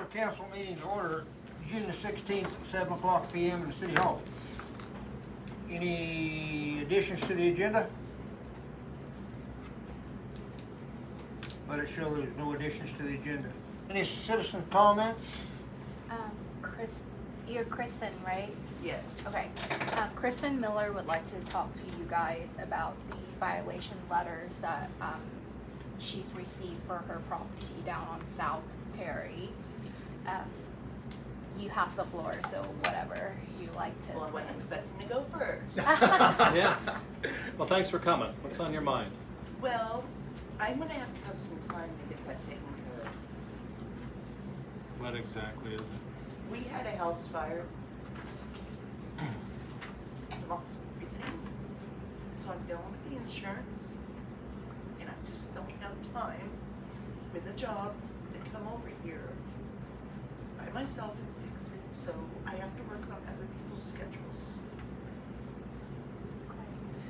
the council meeting to order June the 16th at 7 o'clock p.m. in the City Hall. Any additions to the agenda? Let it show there's no additions to the agenda. Any citizen comments? You're Kristen, right? Yes. Okay. Kristen Miller would like to talk to you guys about the violation letters that she's received for her property down on South Perry. You have the floor, so whatever you like to Well, I say. wasn't expecting to go first. Yeah. Well, thanks for coming. What's on your mind? Well, I'm gonna have to have some time to get that taken care of. What exactly is it? We had a house fire and lost everything. So I'm dealing with the insurance. And I just don't have time with a job to come over here by myself and fix it. So I have to work on other people's schedules.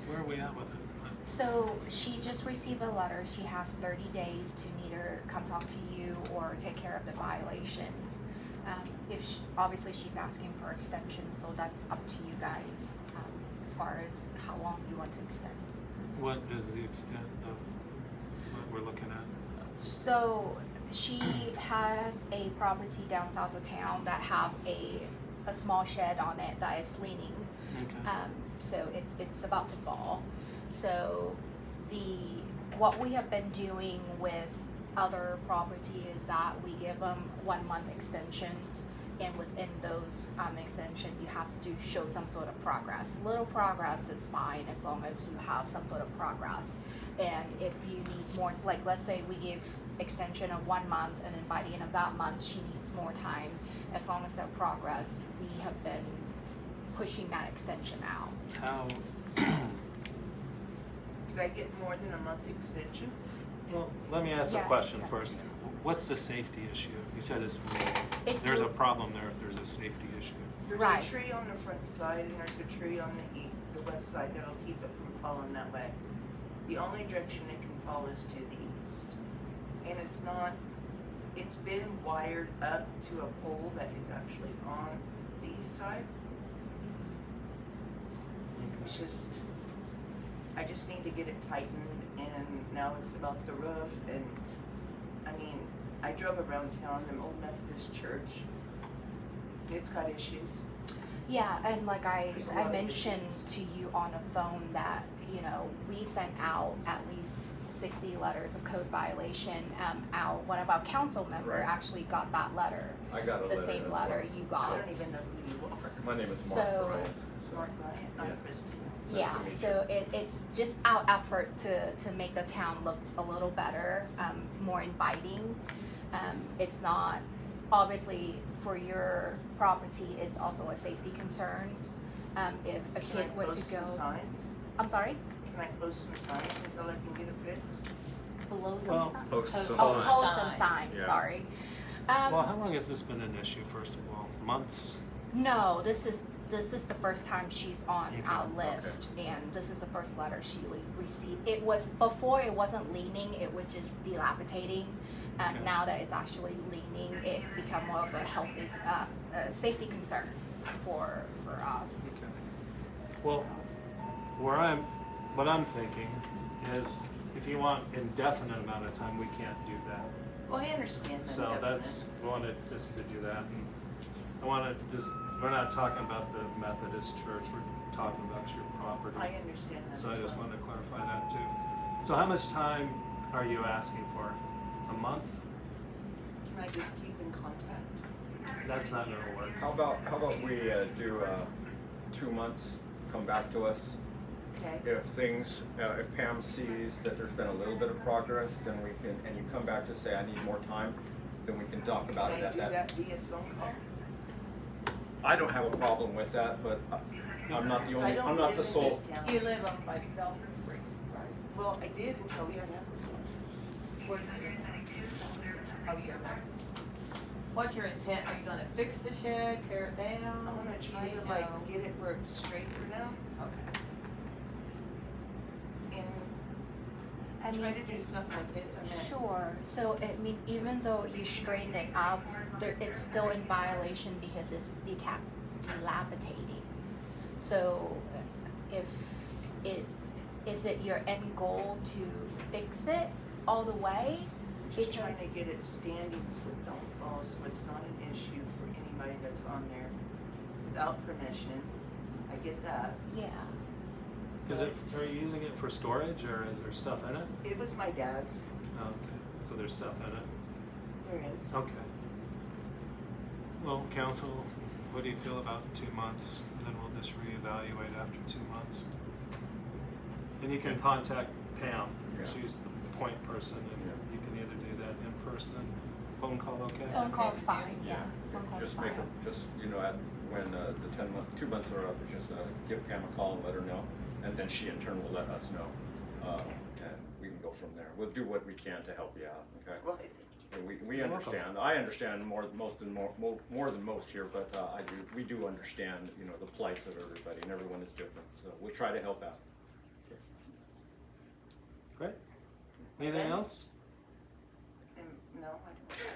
Where are we at with it? So she just received a letter. She has 30 days to either come talk to you or take care of the violations. Obviously she's asking for extension, so that's up to you guys as far as how long you want to extend. What is the extent of what we're looking at? So she has a property down south of town that have a small shed on it that is leaning. Okay. So it's about to fall. So what we have been doing with other property is that we give them 1 month extensions, and within those extension you have to show some sort of progress. Little progress is fine as long as you have some sort of progress. And if you need more, like let's say we give extension of 1 month, and then by the end of that month she needs more time, as long as there's progress, we have been pushing that extension out. How? Did I get more than a month extension? Well, let me ask a Yeah, question it's first. What's the safety issue? You said It's there's a problem there if there's a safety issue. There's Right. a tree on the front side and there's a tree on the west side that'll keep it from falling that way. The only direction it can fall is to the east. And it's been wired up to a pole that is actually on the east side. It's just, I just need to get it tightened, and now it's about the roof. And I mean, I drove around town, the old Methodist church, it's got issues. Yeah, and like There's a lot of mentioned issues. to you on the phone that, we sent out at least 60 letters of code violation out. One of our council member Right. actually got that letter, I got a the letter same as letter well. you I got. don't even know who you are. My name is Mark So- Bryant. So, Mark Bryant, not Yeah. Christina. Yeah, meet so it's just our effort to make the town look a little better, more inviting. It's not, obviously, for your property is also a safety concern. If a Can I kid were post to go, some signs? I'm sorry, Can I post some signs until I can get it fixed? below some Well, signs? Post some Oh, signs. post some signs, Yeah. sorry. Well, how long has this been an issue, first of all? Months? No, this is the first time she's on Okay, our okay. list, and this is the first letter she received. It was before, it wasn't leaning; it was just dilapidating. Okay. Now that it's actually leaning, it become more of a healthy, safety concern for us. Okay. Well, what I'm thinking is if you want indefinite amount of time, we can't do that. Well, I understand that. So we wanted just to do that. And I want to we're not talking about the Methodist church, we're talking about your property. I understand that So I as just well. wanted to clarify that too. So how much time are you asking for? A month? Can I just keep in contact? That's not gonna work. How about we do 2 months? Come back to us. Okay. If Pam sees that there's been a little bit of progress, then we can, and you come back to say I need more time, then we can talk about it Can I at do that. that via phone call? I don't have a problem with that, but I'm not the Because I only. don't I'm not live the in sole. this county. You live on like Belford Creek, right? Well, I did until we had to have this one. Where do you live? Oh, you're right. What's your intent? Are you gonna fix the shed, tear it down? I'm gonna try You to know. get it where it's straight for now. Okay. And I Try mean, to do something with it, I mean, sure. So I mean, even though you straighten it out, it's still in violation because it's dilapidating. So if is it your end goal to fix it all the way? just trying Because- to get it standing so it don't fall, so it's not an issue for anybody that's on there without permission. I get that. Yeah. Is it, are you using it for storage or is there stuff in it? It was my dad's, Oh, okay, so there's stuff in it. there is. Okay. Well, council, what do you feel about 2 months? Then we'll just reevaluate after 2 months. And you can contact Pam. Yeah. She's the point person, and Yeah. you can either do that in person, phone call, okay? Phone call's fine. Yeah. Phone call's Just fine. make a, just, you know, when the 2 months are up, just give Pam a call and let her know, and then she in turn will let us know. And we can go from there. We'll do what we can to help you out, okay? Well, I think And we You're welcome. understand. I understand more than most here, but we do understand, you know, the plights of everybody, and everyone is different. So we'll try to help out. Great. Anything Okay. else? no, I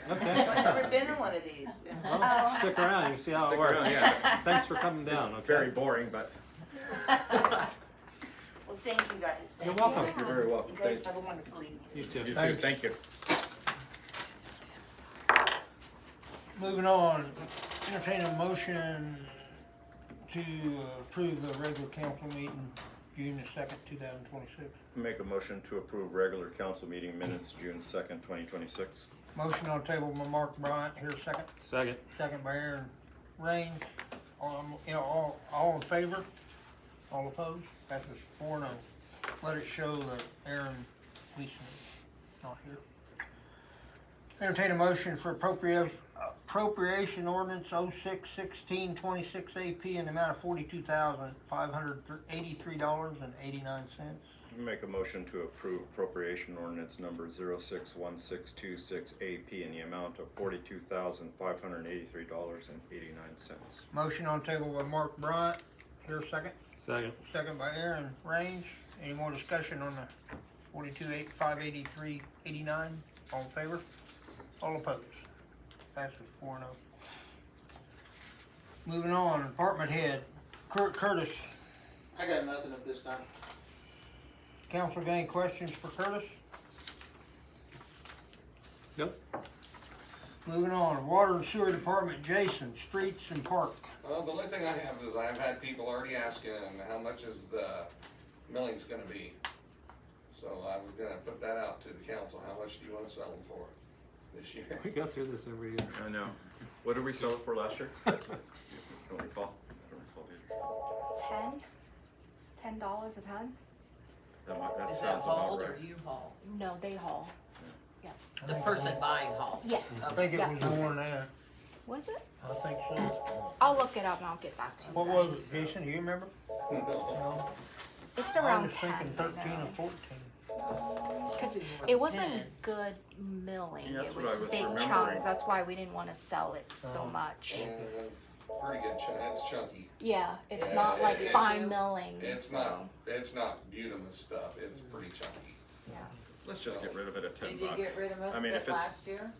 don't. Okay. I've never been in one of these. Well, Oh. stick around, you can see how it Stick works. around, yeah. Thanks for coming down, It's okay? very boring, but Well, thank you guys. You're welcome. you're very welcome. You guys Thank have a wonderful evening. You too. you too. Thanks. Thank you. Moving on, entertain a motion to approve the regular council meeting June the 2nd, 2026. Make a motion to approve regular council meeting minutes, June 2nd, 2026. Motion on the table by Mark Bryant, here second. Second. Second by Aaron Raines. All in favor? All opposed? Passes 4-0. Let it show that Aaron Gleason is not here. Entertain a motion for appropriation ordinance 06-16-26 AP in the amount of $42,583.89. Make a motion to approve appropriation ordinance number 061626 AP in the amount of $42,583.89. Motion on the table by Mark Bryant, here second. Second. Second by Aaron Raines. Any more discussion on the 42,583.89? All in favor? All opposed? Passes 4-0. Moving on, department head, Kurt Curtis. I got nothing at this time. Council got any questions for Curtis? Nope. Moving on, water and sewer department, Jason, streets and park. Well, the only thing I have is I've had people already asking how much is the milling's gonna be. So I was gonna put that out to the council, how much do you wanna sell them for this year? We go through this every year. I know. What did we sell it for last year? Don't recall. I don't recall either. $10 a ton? That Is that sounds hauled about or right. you haul? No, they haul. I The think person it buying haul? Yes. I think it Yeah. was more than that. Was it? I think so. I'll look it up and I'll get back to you. What guys. was it, Jason? Do you remember? No. No. It's I around was 10. thinking 13 or 14. Because it wasn't good milling. Yeah, that's It what was I was big remembering. chunks. That's why we didn't want to sell it so Oh. much. And pretty good it's chunky. Yeah, it's Yeah, not like it's- fine milling. It's so, not Butamus stuff, it's pretty chunky. Yeah. Let's just get rid of it at $10. Did you get rid of most I of mean, it if it's, last year?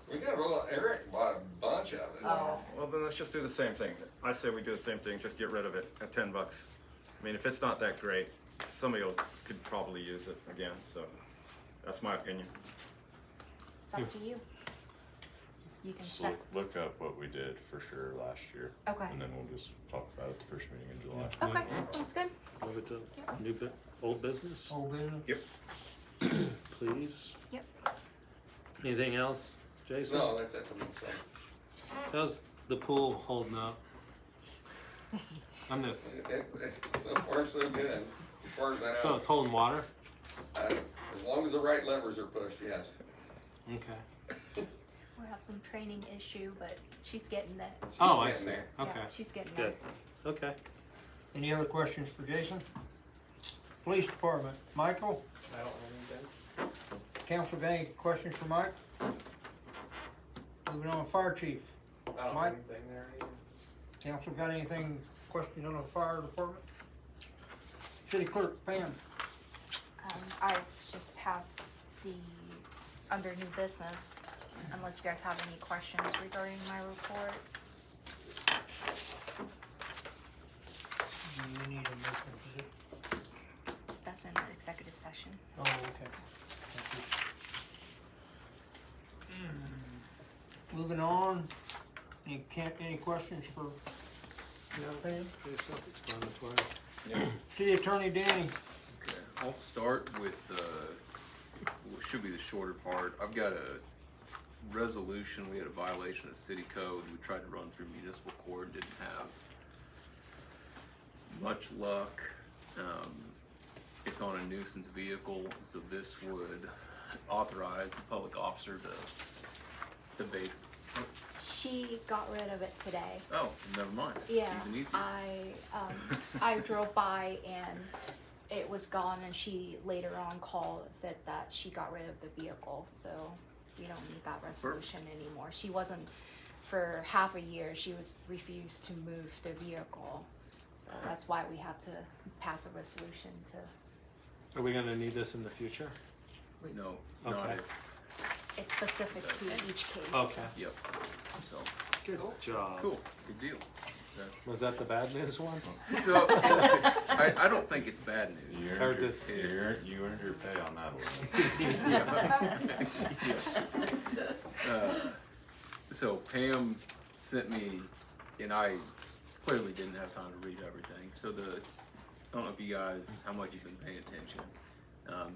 We got Eric bought a bunch of it. Oh. well, then let's just do the same thing. I say we do the same thing, just get rid of it at $10. I mean, if it's not that great, somebody could probably use it again, so that's my opinion. It's up to you. You can Just set. look up what we did for sure last year. Okay. And then we'll just talk about it the first meeting in July. Okay, sounds good. Move it to old business, Old business? Yep. please. Yep. Anything else, Jason? No, that's it for me, so. How's the pool holding up? On this, So far, so good, as far as I so know. it's holding water? As long as the right levers are pushed, yes. Okay. We have some training issue, but she's getting there. Oh, I getting see. there. Okay, Yeah, she's getting there. good. Okay. Any other questions for Jason? Police department, Michael? I don't have anything. Council got any questions for Mike? Moving on, fire chief. I don't Mike? have anything there either. Council got anything, questions on the fire department? City clerk, Pam? I just have the, under new business, unless you guys have any questions regarding my report. Do you need a motion for this? That's in the executive session. Oh, okay. Thank you. Moving on, any questions for Pam? Pretty self-explanatory. City Attorney Danny? Okay, I'll start with what should be the shorter part. I've got a resolution. We had a violation of the city code. We tried to run through municipal court, didn't have much luck. It's on a nuisance vehicle, so this would authorize the public officer to debate. She got rid of it today. Oh, never mind. Yeah, Even easier. I drove by and it was gone, and she later on called and said that she got rid of the vehicle, so we don't need that resolution anymore. She wasn't, for half a year, she was refused to move the vehicle. So that's why we have to pass a resolution to, Are we gonna need this in the future? No, not Okay. if. it's specific to each case. Okay. Yep. So, Good job. cool. Good deal. That's, Was that the bad news one? No, I don't think it's bad news. You Or earned, your, just- you earned your pay on that one. So Pam sent me, and I clearly didn't have time to read everything. So I don't know if you guys, how much you've been paying attention.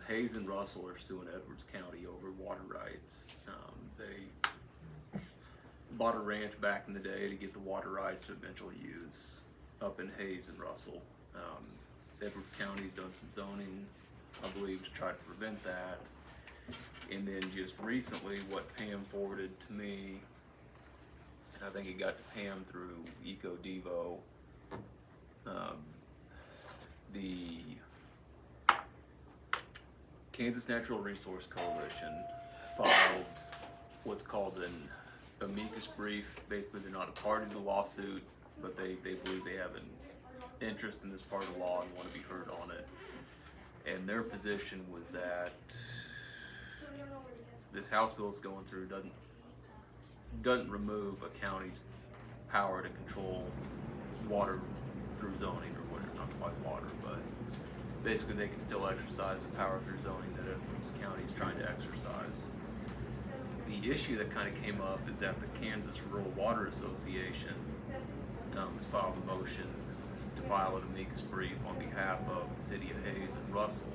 Hayes and Russell are suing Edwards County over water rights. They bought a ranch back in the day to get the water rights to eventually use up in Hayes and Russell. Edwards County's done some zoning, I believe, to try to prevent that. And then just recently, what Pam forwarded to me, and I think it got to Pam through Eco Devo, the Kansas Natural Resource Coalition filed what's called an amicus brief. Basically, they're not a party to the lawsuit, but they believe they have an interest in this part of the law and want to be heard on it. And their position was that this House bill is going through doesn't remove a county's power to control water through zoning, or what, not quite water, but basically they can still exercise the power through zoning that Edwards County is trying to exercise. The issue that kind of came up is that the Kansas Rural Water Association has filed a motion to file an amicus brief on behalf of the city of Hayes and Russell.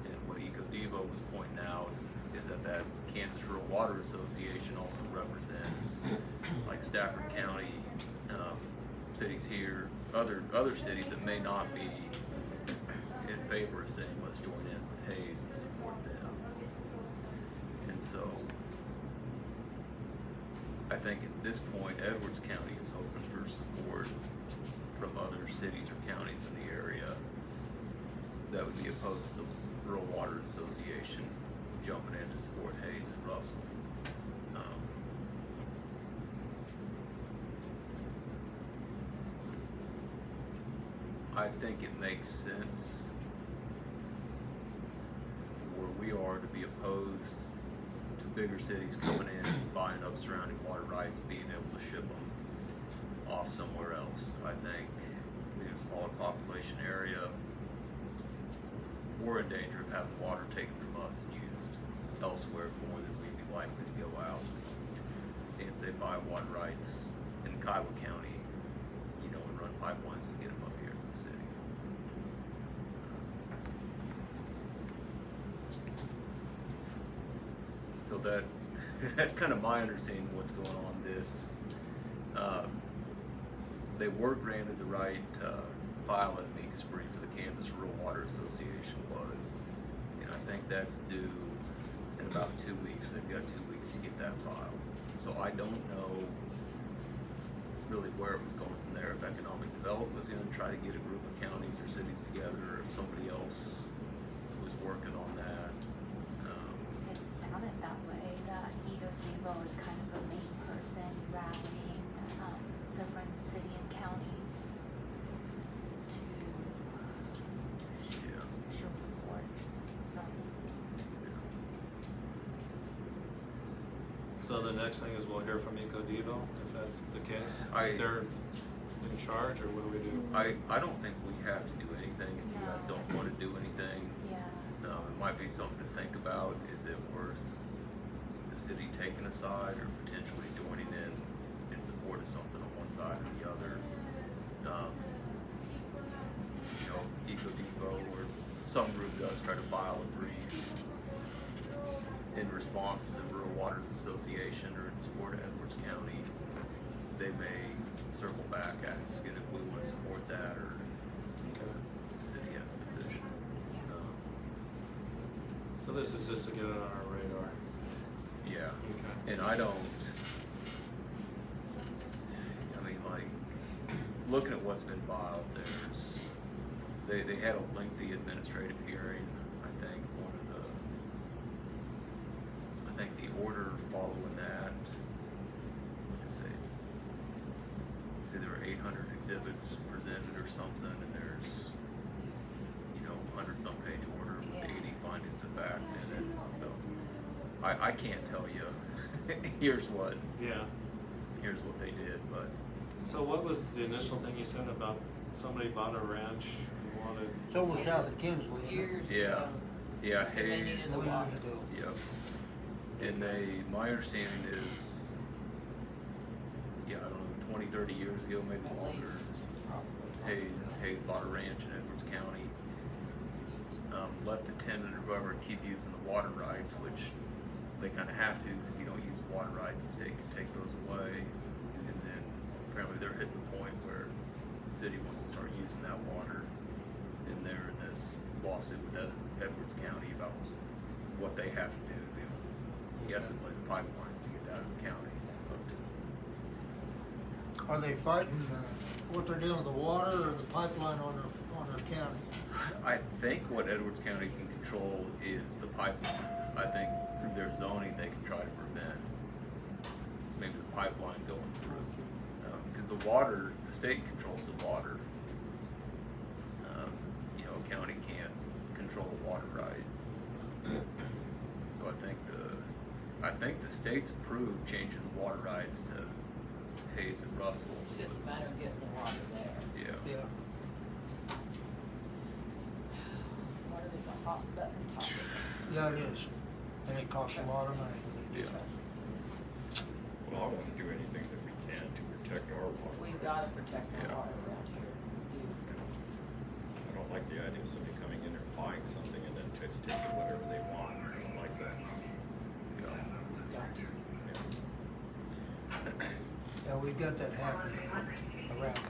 And what Eco Devo was pointing out is that Kansas Rural Water Association also represents like Stafford County, cities here, other cities that may not be in favor of saying let's join in with Hayes and support them. And so I think at this point Edwards County is hoping for support from other cities or counties in the area that would be opposed to the Rural Water Association jumping in to support Hayes and Russell. I think it makes sense for where we are to be opposed to bigger cities coming in, buying up surrounding water rights, being able to ship them off somewhere else. I think being a smaller population area, we're in danger of having water taken from us and used elsewhere more than we'd be likely to go out and say buy water rights in Kiowa County, and run pipelines to get them up here in the city. So that's kind of my understanding of what's going on. They were granted the right to file an amicus brief for the Kansas Rural Water Association and I think that's due in about 2 weeks. They've got 2 weeks to get that filed. So I don't know really where it was going from there. If Economic Development was going to try to get a group of counties or cities together, or if somebody else was working on that. It sounded that way, that Eco Devo is kind of a main person rallying different city and counties to Yeah. show support. So So the next thing is we'll hear from Eco Devo, if that's the case. I- They're in charge, or what do we do? I don't think we have to do anything if you guys don't wanna do anything. Yeah. It might be something to think about. Is it worth the city taking a side or potentially joining in support of something on one side or the other? You know, Eco Depot or some group does try to file a brief in response to the Rural Waters Association or in support of Edwards County. They may circle back, asking if we want to support that or Okay. the city has a position. So this is just to get it on our radar. Yeah. Okay. And I mean, like, looking at what's been filed, they had a lengthy administrative hearing. I think the order following that, say there were 800 exhibits presented or something, and there's, 100-some page order with 80 findings of fact in it. So I can't tell you, here's what Yeah. they did, but So what was the initial thing you said about somebody bought a ranch and wanted? It's over south of Kinsley, isn't it? Years Yeah. ago. yeah, Because they needed Hayes. the water. Yep. And my understanding is, I don't know, 20, 30 years ago, maybe At longer, least. Hayes bought a ranch in Edwards County. Let the tenant or whoever keep using the water rights, which they kind of have to, because if you don't use the water rights, the state can take those away. And then apparently they're hitting the point where the city wants to start using that water. And they're in this lawsuit with Edwards County about what they have to do to be able to, I guess, lay the pipelines to get out of the county up to. Are they fighting what they're doing with the water or the pipeline on their county? I think what Edwards County can control is the pipeline. I think through their zoning, they can try to prevent maybe the pipeline going through. Because the water, the state controls the water. A county can't control the water right. So I think the state's approved changing the water rights to Hayes and Russell. It's just a matter of getting the water there. Yeah. Yeah. Water is a hot button topic. Yeah, it is. And it costs a lot of money. Yeah. Well, I wanna do anything that we can to protect our water. We've gotta protect Yeah. our water around here. We do. I don't like the idea of somebody coming in and buying something and then just taking whatever they want. I don't like that. Gotcha. Yeah, we've got that happening around us.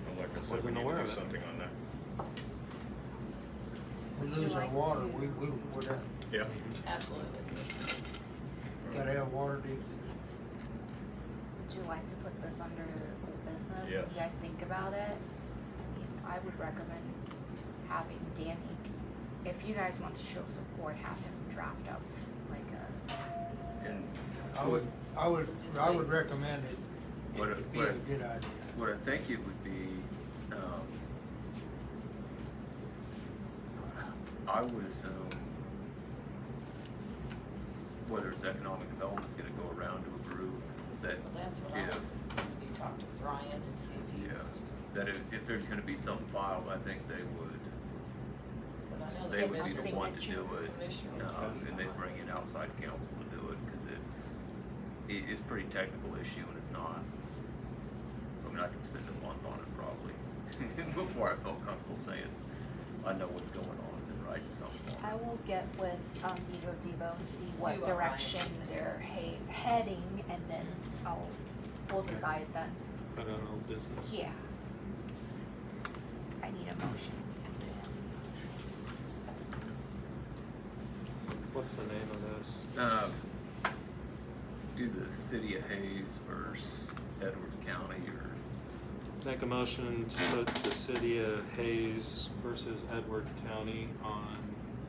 Well, like I said, we Wasn't need aware to of do it. something on that. We Would you lose our like water, to- we're done. Yeah. Absolutely. Gotta have water to, Would you like to put this under old business? Yes. You guys think about it? I mean, I would recommend having Danny, if you guys want to show support, have him draft up like a, And I would recommend it. What It'd be a good idea. what I think it would be, I would assume whether it's economic development's gonna go around to a group that Well, that's what I if, would maybe talk to Brian and see if he's, yeah, that if there's gonna be something filed, I think they would, cause I know they they've would be been the one to do it. commissioners. And they'd bring in outside counsel to do it, cause it's a pretty technical issue and it's not, I mean, I could spend a month on it probably before I felt comfortable saying I know what's going on and writing something on I it. will get with, Eco Devo and see what See what Ryan direction thinks. they're heading, and then we'll Okay. decide then. Put it on old business. Yeah. I need a motion. What's the name of this? Do the city of Hayes versus Edwards County or, Make a motion to put the city of Hayes versus Edward County on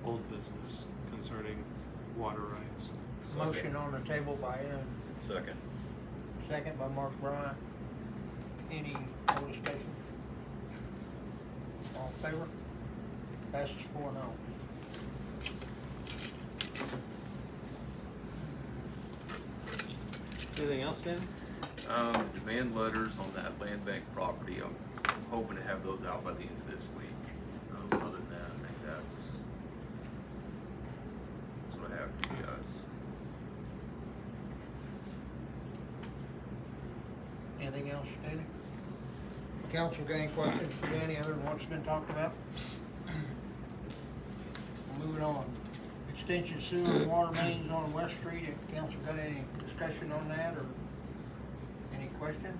old business concerning water rights. Motion on the table by Aaron, Second. second by Mark Bryant. Any more discussion? All in favor? Passes 4-0. Anything else, Dan? Demand letters on that land bank property, I'm hoping to have those out by the end of this week. Other than that, I think that's what I have for you guys. Anything else, Danny? Council got any questions for Danny other than what's been talked about? Moving on. Extension sewer and water mains on West Street. Have council got any discussion on that or any questions?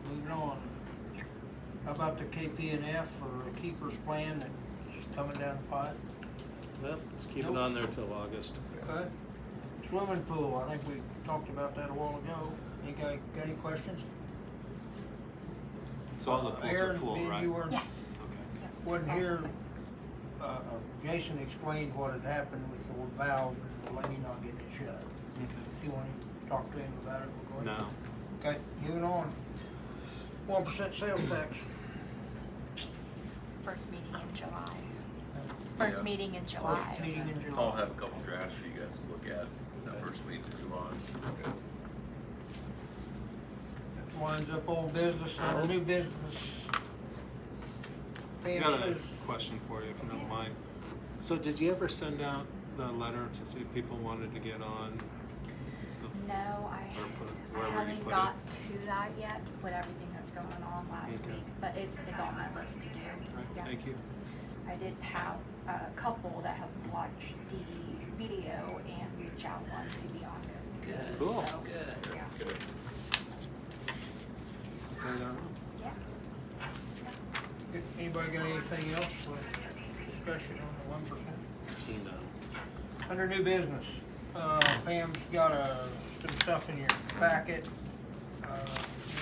Moving on. How about the KP&F or Keeper's Plan that's coming down the pipe? Well, let's keep it Nope. on there till August. Okay. Swimming pool, I think we talked about that a while ago. You got any questions? So all the pools are Aaron, full, did right? you were, Yes. Okay. Yep, wasn't it's all- here, Jason explained what had happened with the valve and the lady not getting it shut. Okay. If you want to talk to him about it, we'll go ahead. No. Okay, moving on. 1% sales tax. First meeting in July. First Yeah. meeting in July. First meeting in I'll July. have a couple drafts for you guys to look at that first meeting in July. That winds up old business, under new business. I Pam got a says, question for you, if you don't mind. So did you ever send out the letter to see if people wanted to get on? No, Or put it wherever you haven't put got to that yet with everything that's going on last Okay. week, but it's on my list to do. Right, Yeah. thank you. I did have a couple that have watched the video and reach out want to be on there. Good. Cool. So, Good. yeah. Say that. Yeah. anybody got anything else for discussion on the 1%? No. Under new business, Pam's got some stuff in your packet.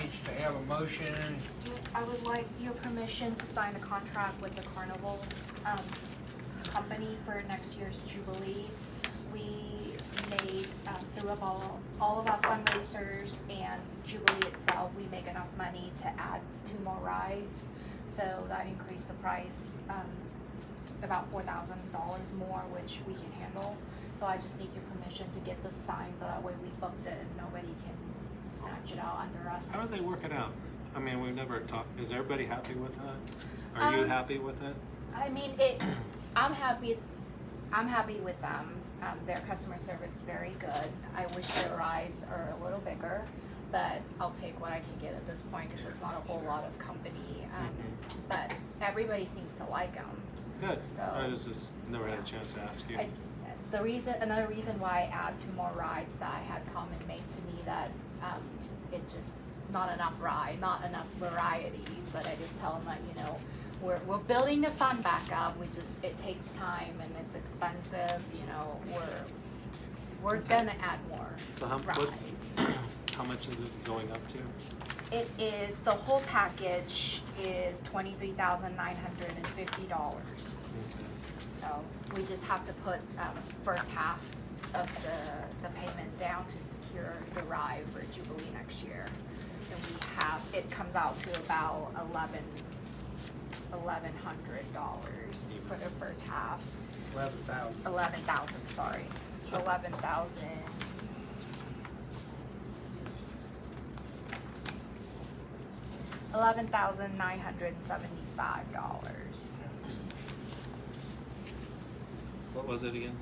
Needs to have a motion. I would like your permission to sign a contract with the Carnival company for next year's Jubilee. We made, through all of our fundraisers and Jubilee itself, we make enough money to add 2 more rides. So that increased the price about $4,000 more, which we can handle. So I just need your permission to get the signs, so that way we booked it and nobody can snatch it out under us. How do they work it out? I mean, we've never talked, is everybody happy with that? Are you happy with it? I mean, I'm happy with them. Their customer service is very good. I wish their rides are a little bigger, but I'll take what I can get at this point because it's not a whole lot of company. But everybody seems to like them. Good. So- I just never had a chance to ask you. Another reason why I add 2 more rides that I had comment made to me that it just not enough varieties. But I did tell them that we're building the fund back up. It takes time and it's expensive. We're gonna add more So how rides. much is it going up to? It is, the whole package is $23,950. Okay. So we just have to put first half of the payment down to secure the ride for Jubilee next year. And it comes out to about $1,100 for the first half. 11,000. 11,000, sorry. It's 11,000. $11,975. What was it again?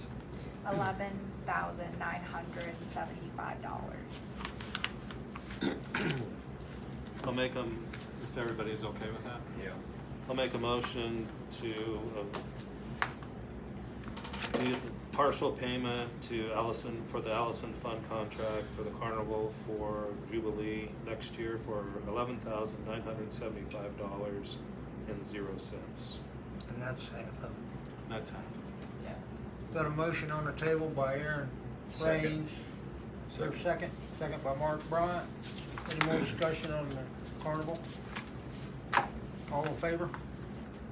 $11,975. I'll make them, if everybody's okay with that. Yeah. I'll make a motion to do partial payment to Allison for the Allison Fund contract for the Carnival for Jubilee next year for $11,975.00. And that's half of it. That's half. Got a motion on the table by Aaron Second. Raines. Is there a second? Second by Mark Bryant. Any more discussion on the carnival? All in favor?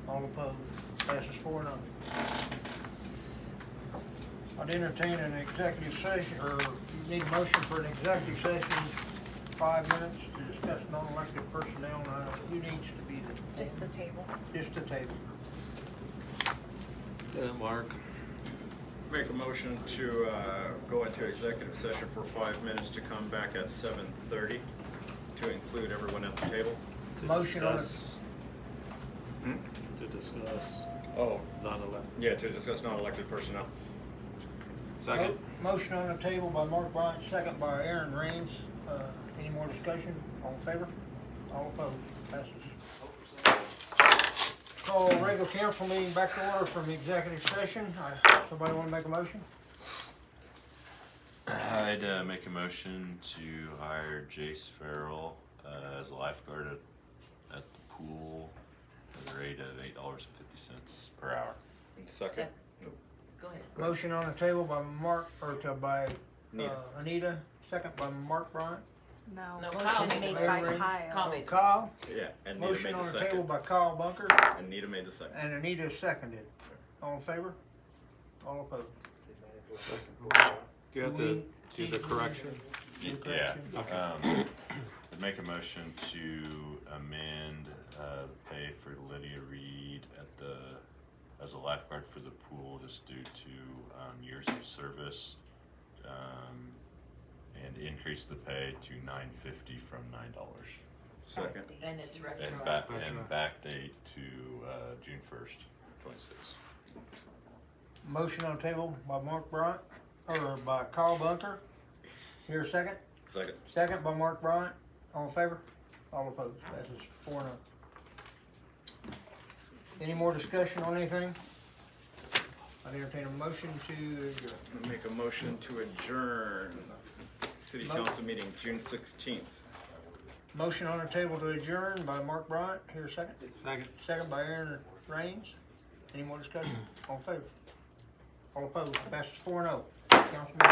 All opposed? Passes 4-0. I'd entertain an executive session, or you need a motion for an executive session, 5 minutes to discuss non-elected personnel. Now, who needs to be the? Just the table. Just the table. Yeah, Mark. Make a motion to go into executive session for 5 minutes to come back at 7:30 to include everyone at the table. To Motion on the- discuss- Hmm? To discuss Oh, non-elected. yeah, to discuss non-elected personnel. Second? Motion on the table by Mark Bryant, second by Aaron Raines. Any more discussion? All in favor? All opposed? Passes. Call regular council meeting back to order from executive session. Somebody wanna make a motion? I'd make a motion to hire Jace Farrell as a lifeguard at the pool at a rate of $8.50 per hour. Second. Go ahead. Motion on the table by by Anita. Anita, second by Mark Bryant. No, No, motion Kyle made made the by motion. Kyle. Kyle made- Kyle, Yeah, and Nita motion made on the the table second. by Kyle Bunker, And Nita made the second. and Anita seconded. All in favor? All opposed? You have to do the correction. Do the Yeah. correction. I'd make a motion to amend the pay for Lydia Reed as a lifeguard for the pool, just due to years of service, and increase the pay to $9.50 from $9. Second. And it's And retroactive. backdate to June 1st, 26. Motion on the table by Mark Bryant, or by Kyle Bunker. Here a second? Second. Second by Mark Bryant. All in favor? All opposed? Passes 4-0. Any more discussion on anything? I'd entertain a motion to adjourn. Make a motion to adjourn city council meeting June 16th. Motion on the table to adjourn by Mark Bryant. Here a second? Second. Second by Aaron Raines. Any more discussion? All in favor? All opposed? Passes 4-0. Council meeting